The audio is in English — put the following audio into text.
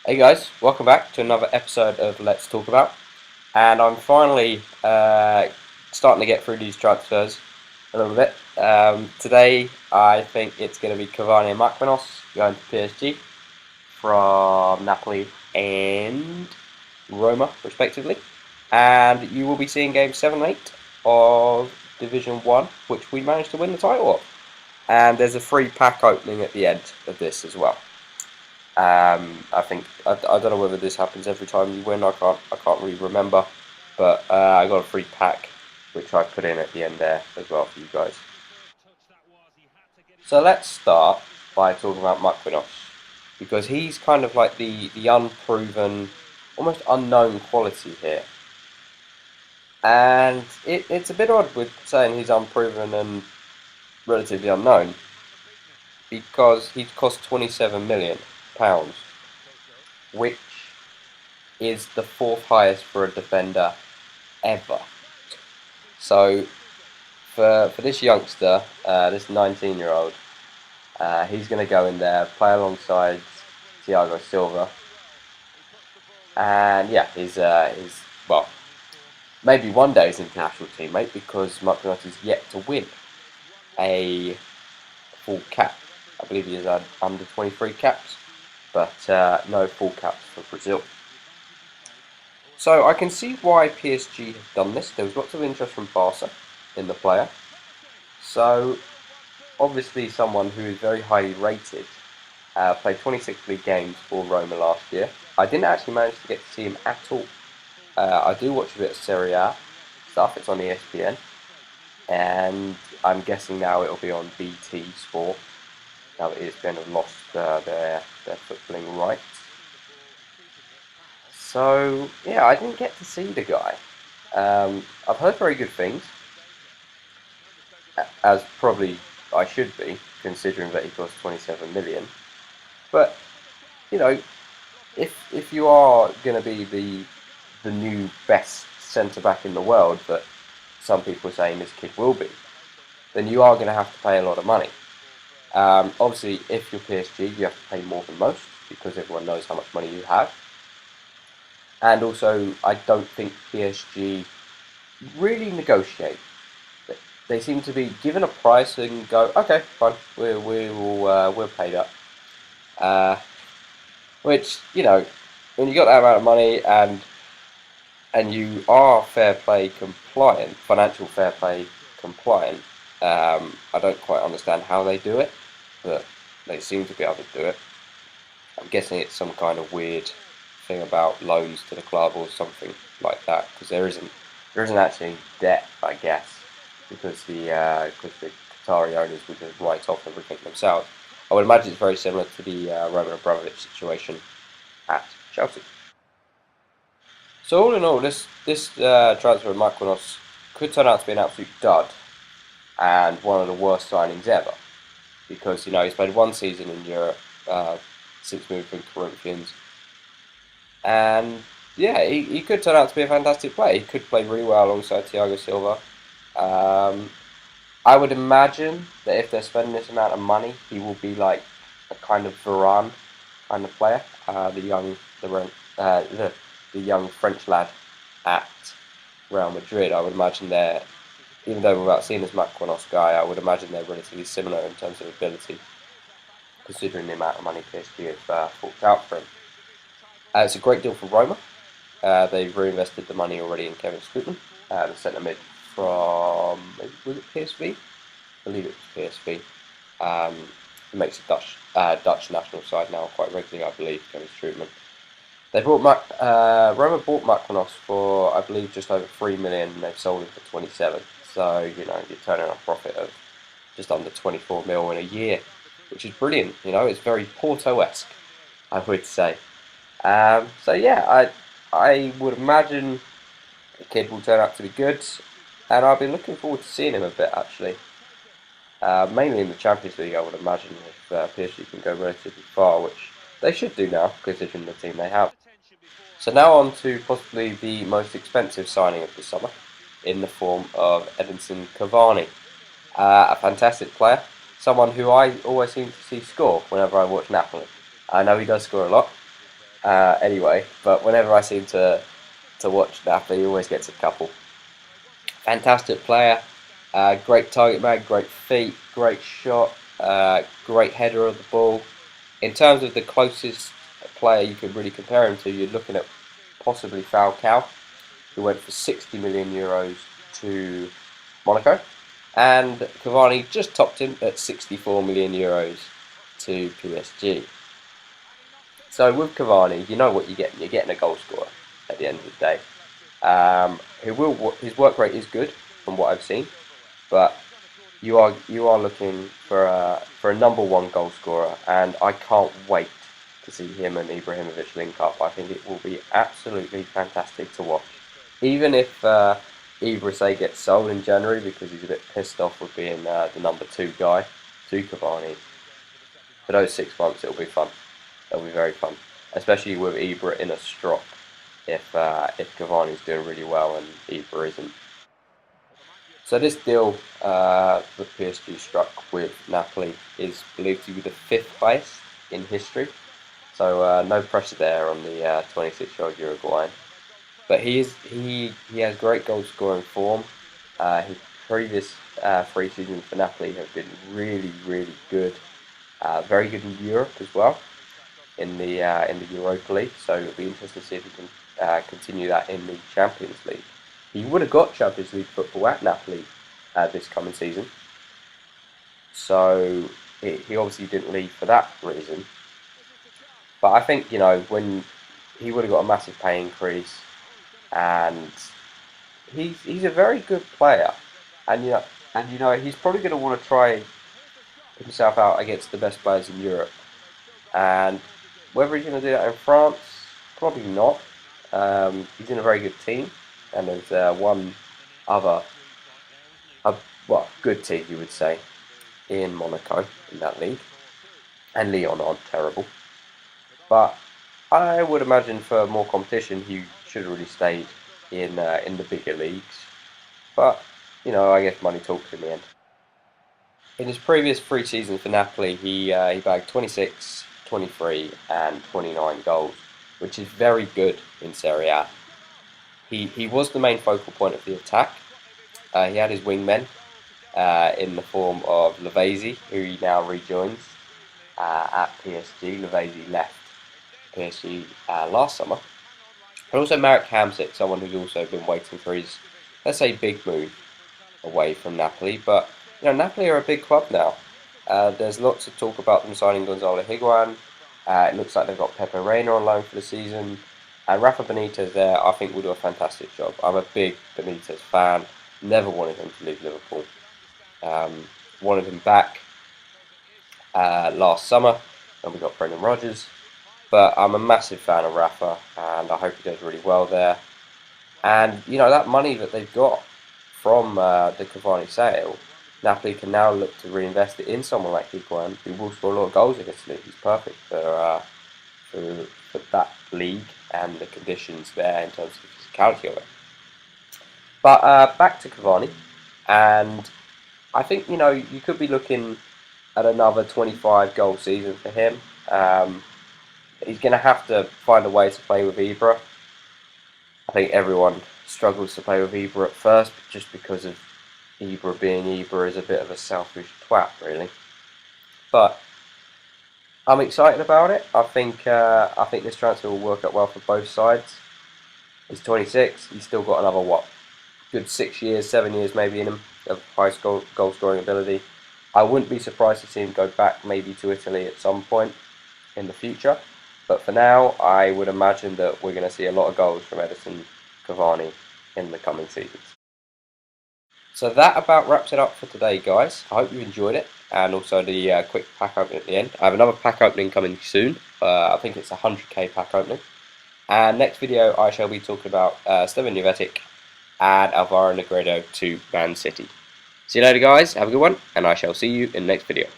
Hey guys, welcome back to another episode of Let's Talk About. And I'm finally starting to get through these transfers a little bit. Today, I think it's going to be Cavani and Marquinhos going to PSG from Napoli and Roma, respectively. And you will be seeing games 7 and 8 of Division 1, which we managed to win the title of. And there's a free pack opening at the end of this as well. I think I don't know whether this happens every time you win. I can't really remember, but I got a free pack which I put in at the end there as well for you guys. So let's start by talking about Marquinhos because he's kind of like the unproven, almost unknown quality here, and it's a bit odd with saying he's unproven and relatively unknown because he's cost £27 million, which is the fourth highest for a defender ever. So for this youngster, this 19-year-old, he's going to go in there, play alongside Thiago Silva, and yeah, he's well, maybe one day his international teammate because Marquinhos is yet to win a full cap. I believe he has had under 23 caps, but no full caps for Brazil. So I can see why PSG have done this. There was lots of interest from Barca in the player. So obviously someone who is very highly rated. Played 26 league games for Roma last year. I didn't actually manage to get to see him at all. I do watch a bit of Serie A stuff. It's on ESPN. And I'm guessing now it'll be on BT Sport. Now that ESPN have lost their footballing rights. So, yeah, I didn't get to see the guy. I've heard very good things, as probably I should be, considering that he cost 27 million. But, you know, if you are going to be the new best centre-back in the world that some people are saying this kid will be, then you are going to have to pay a lot of money. Obviously, if you're PSG, you have to pay more than most, because everyone knows how much money you have. And also, I don't think PSG really negotiate. They seem to be given a price and go, okay, fine, we'll pay that. Which, you know, when you got that amount of money and you are fair play compliant, financial fair play compliant, I don't quite understand how they do it, but they seem to be able to do it. I'm guessing it's some kind of weird thing about loans to the club or something like that, because there isn't actually debt, I guess, because the Qatari owners would just write off everything themselves. I would imagine it's very similar to the Roman Abramovich situation at Chelsea. So all in all, this transfer of Marquinhos could turn out to be an absolute dud and one of the worst signings ever, because he's played one season in Europe since moving from Corinthians. And yeah, he could turn out to be a fantastic player. He could play really well alongside Thiago Silva. I would imagine that if they're spending this amount of money, he will be like a kind of Varane kind of player, the young French lad at Real Madrid. I would imagine they're, even though without seeing this Marquinhos guy, I would imagine they're relatively similar in terms of ability, considering the amount of money PSG have forked out for him. It's a great deal for Roma. They've reinvested the money already in Kevin Scooten, the centre mid from, was it PSV? I believe it was PSV. He makes a Dutch national side now quite regularly, I believe, Kevin Scooten. Roma bought Marquinhos for, I believe, just over 3 million, and they've sold him for 27. So, you're turning a profit of just under 24 mil in a year, which is brilliant. It's very Porto-esque, I would say. So yeah, I would imagine the kid will turn out to be good, and I'll be looking forward to seeing him a bit actually. Mainly in the Champions League, I would imagine if PSG can go relatively far, which they should do now, considering the team they have. So now on to possibly the most expensive signing of the summer, in the form of Edinson Cavani, a fantastic player, someone who I always seem to see score whenever I watch Napoli. I know he does score a lot. Anyway, but whenever I seem to watch Napoli, he always gets a couple. Fantastic player, great target man, great feet, great shot, great header of the ball. In terms of the closest player you could really compare him to, you're looking at possibly Falcao, who went for 60 million euros to Monaco, and Cavani just topped him at 64 million euros to PSG. So with Cavani, you know what you're getting. You're getting a goal scorer at the end of the day. His work rate is good from what I've seen, but you are looking for a number one goal scorer, and I can't wait to see him and Ibrahimovic link up. I think it will be absolutely fantastic to watch. Even if Ibra say gets sold in January because he's a bit pissed off with being the number two guy to Cavani, for those 6 months it'll be fun. It'll be very fun, especially with Ibra in a strop. If Cavani's doing really well and Ibra isn't. So this deal that PSG struck with Napoli is believed to be the fifth highest in history. So no pressure there on the 26-year-old Uruguayan. But he has great goal scoring form. His previous 3 seasons for Napoli have been really good. Very good in Europe as well, in the Europa League. So it'll be interesting to see if he can continue that in the Champions League. He would have got Champions League football at Napoli this coming season. So he obviously didn't leave for that reason. But I think, when he would have got a massive pay increase, and he's a very good player, and he's probably going to want to try himself out against the best players in Europe. And whether he's going to do that in France, probably not. He's in a very good team, and there's one other, good team you would say, in Monaco in that league, and Lyon aren't terrible. But I would imagine for more competition, he should have really stayed in the bigger leagues. But I guess money talks in the end. In his previous 3 seasons for Napoli, he bagged 26, 23, and 29 goals, which is very good in Serie A. He was the main focal point of the attack. He had his wingmen in the form of Lavezzi, who he now rejoins at PSG. Lavezzi left PSG last summer. And also Marek Hamsik, someone who's also been waiting for his, let's say, big move away from Napoli. But Napoli are a big club now. There's lots of talk about them signing Gonzalo Higuain. It looks like they've got Pepe Reina on loan for the season. And Rafa Benitez there, I think, will do a fantastic job. I'm a big Benitez fan. Never wanted him to leave Liverpool. Wanted him back last summer when we got Brendan Rodgers. But I'm a massive fan of Rafa, and I hope he does really well there. And that money that they've got from the Cavani sale, Napoli can now look to reinvest it in someone like Higuain, who will score a lot of goals against the league. He's perfect for that league and the conditions there in terms of the physicality of it. But back to Cavani, and I think you could be looking at another 25 goal season for him. He's going to have to find a way to play with Ibra. I think everyone struggles to play with Ibra at first, just because of Ibra being Ibra is a bit of a selfish twat, really. But I'm excited about it. I think this transfer will work out well for both sides. He's 26. He's still got another good 6 years, 7 years maybe in him of high goal scoring ability. I wouldn't be surprised to see him go back maybe to Italy at some point in the future. But for now, I would imagine that we're going to see a lot of goals from Edison Cavani in the coming seasons. So that about wraps it up for today, guys. I hope you enjoyed it, and also the quick pack opening at the end. I have another pack opening coming soon. I think it's a 100k pack opening. And next video, I shall be talking about Stevan Jovetic and Alvaro Negredo to Man City. See you later, guys. Have a good one, and I shall see you in the next video.